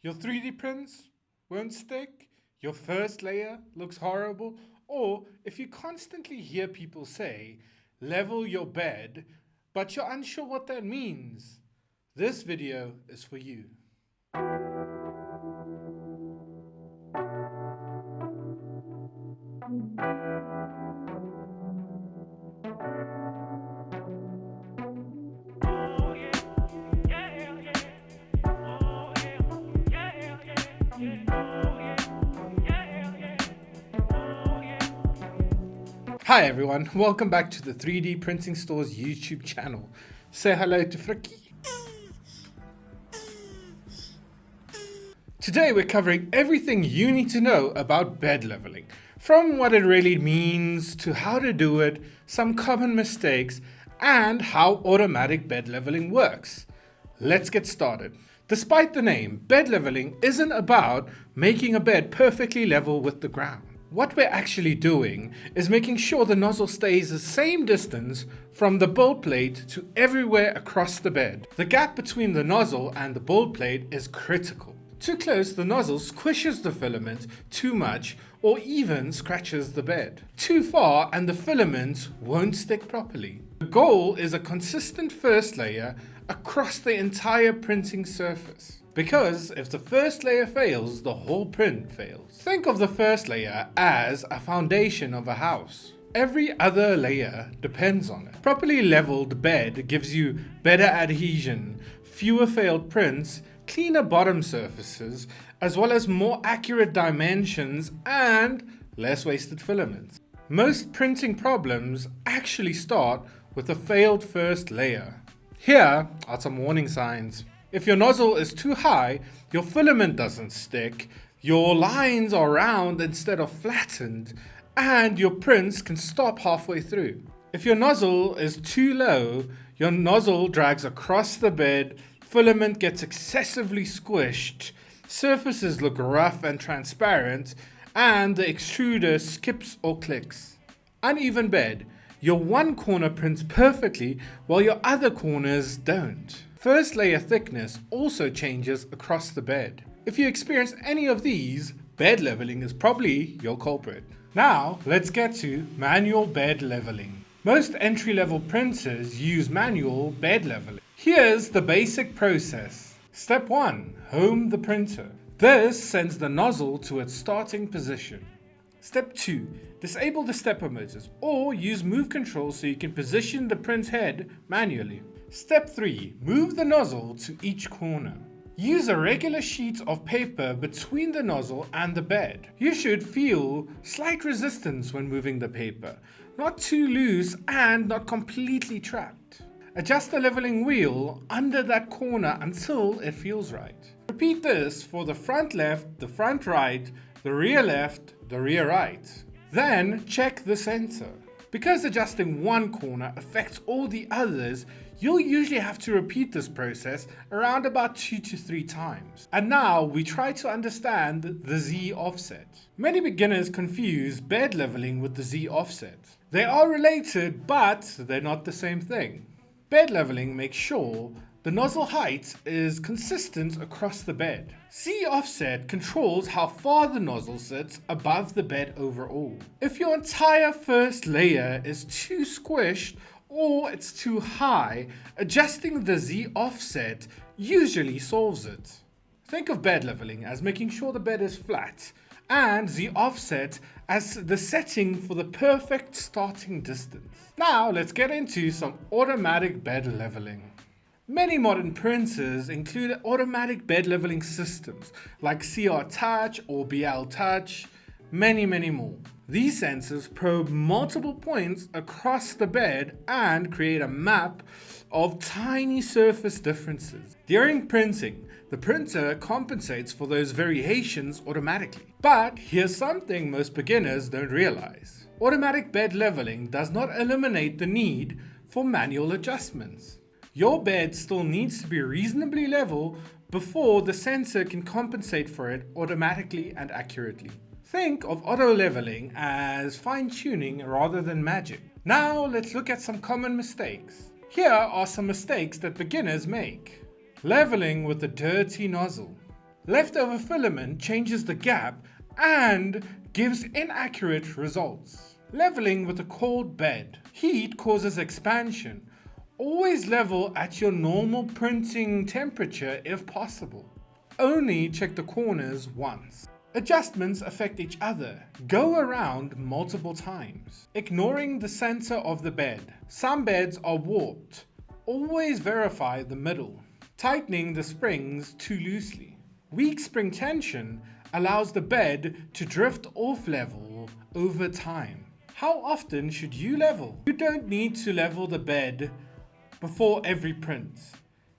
Your 3D prints won't stick, your first layer looks horrible, or if you constantly hear people say, level your bed, but you're unsure what that means, this video is for you. Hi everyone, welcome back to the 3D Printing Store's YouTube channel. Say hello to Frikkie. Today we're covering everything you need to know about bed leveling. From what it really means to how to do it, some common mistakes, and how automatic bed leveling works. Let's get started. Despite the name, bed leveling isn't about making a bed perfectly level with the ground. What we're actually doing is making sure the nozzle stays the same distance from the build plate to everywhere across the bed. The gap between the nozzle and the build plate is critical. Too close, the nozzle squishes the filament too much or even scratches the bed. Too far and the filament won't stick properly. The goal is a consistent first layer across the entire printing surface. Because if the first layer fails, the whole print fails. Think of the first layer as a foundation of a house. Every other layer depends on it. Properly leveled bed gives you better adhesion, fewer failed prints, cleaner bottom surfaces, as well as more accurate dimensions and less wasted filaments. Most printing problems actually start with a failed first layer. Here are some warning signs. If your nozzle is too high, your filament doesn't stick, your lines are round instead of flattened, and your prints can stop halfway through. If your nozzle is too low, your nozzle drags across the bed, filament gets excessively squished, surfaces look rough and transparent, and the extruder skips or clicks. Uneven bed. Your one corner prints perfectly while your other corners don't. First layer thickness also changes across the bed. If you experience any of these, bed leveling is probably your culprit. Now, let's get to manual bed leveling. Most entry-level printers use manual bed leveling. Here's the basic process. Step 1. Home the printer. This sends the nozzle to its starting position. Step 2. Disable the stepper motors or use move control so you can position the print head manually. Step 3. Move the nozzle to each corner. Use a regular sheet of paper between the nozzle and the bed. You should feel slight resistance when moving the paper, not too loose and not completely trapped. Adjust the leveling wheel under that corner until it feels right. Repeat this for the front left, the front right, the rear left, the rear right. Then check the center. Because adjusting one corner affects all the others, you'll usually have to repeat this process around about 2 to 3 times. And now we try to understand the Z offset. Many beginners confuse bed leveling with the Z offset. They are related, but they're not the same thing. Bed leveling makes sure the nozzle height is consistent across the bed. Z offset controls how far the nozzle sits above the bed overall. If your entire first layer is too squished or it's too high, adjusting the Z offset usually solves it. Think of bed leveling as making sure the bed is flat, and Z offset as the setting for the perfect starting distance. Now let's get into some automatic bed leveling. Many modern printers include automatic bed leveling systems like CR Touch or BLTouch, many more. These sensors probe multiple points across the bed and create a map of tiny surface differences. During printing, the printer compensates for those variations automatically. But here's something most beginners don't realize. Automatic bed leveling does not eliminate the need for manual adjustments. Your bed still needs to be reasonably level before the sensor can compensate for it automatically and accurately. Think of auto leveling as fine-tuning rather than magic. Now let's look at some common mistakes. Here are some mistakes that beginners make. Leveling with a dirty nozzle. Leftover filament changes the gap and gives inaccurate results. Leveling with a cold bed. Heat causes expansion. Always level at your normal printing temperature if possible. Only check the corners once. Adjustments affect each other. Go around multiple times. Ignoring the center of the bed. Some beds are warped. Always verify the middle. Tightening the springs too loosely. Weak spring tension allows the bed to drift off level over time. How often should you level? You don't need to level the bed before every print.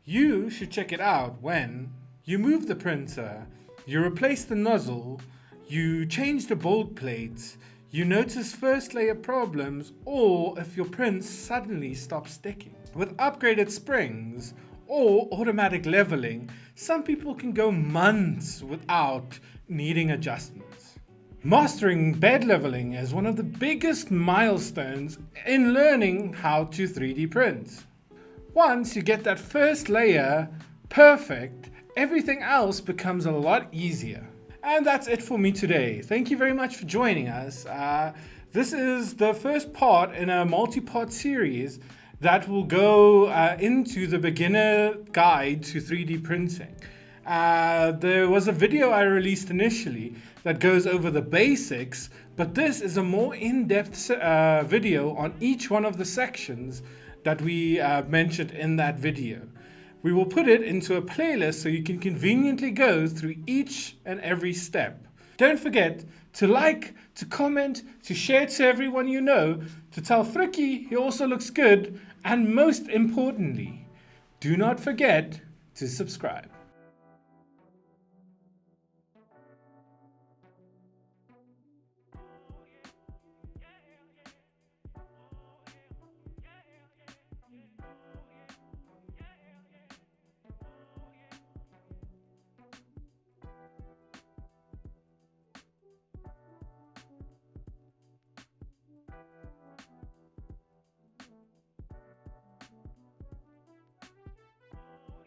You should check it out when you move the printer, you replace the nozzle, you change the bolt plates, you notice first layer problems, or if your prints suddenly stop sticking. With upgraded springs or automatic leveling, some people can go months without needing adjustments. Mastering bed leveling is one of the biggest milestones in learning how to 3D print. Once you get that first layer perfect, everything else becomes a lot easier. And that's it for me today. Thank you very much for joining us. This is the first part in a multi-part series that will go into the beginner guide to 3D printing. There was a video I released initially that goes over the basics, but this is a more in-depth video on each one of the sections that we mentioned in that video. We will put it into a playlist so you can conveniently go through each and every step. Don't forget to like, to comment, to share to everyone you know, to tell Frikkie he also looks good, and most importantly, do not forget to subscribe.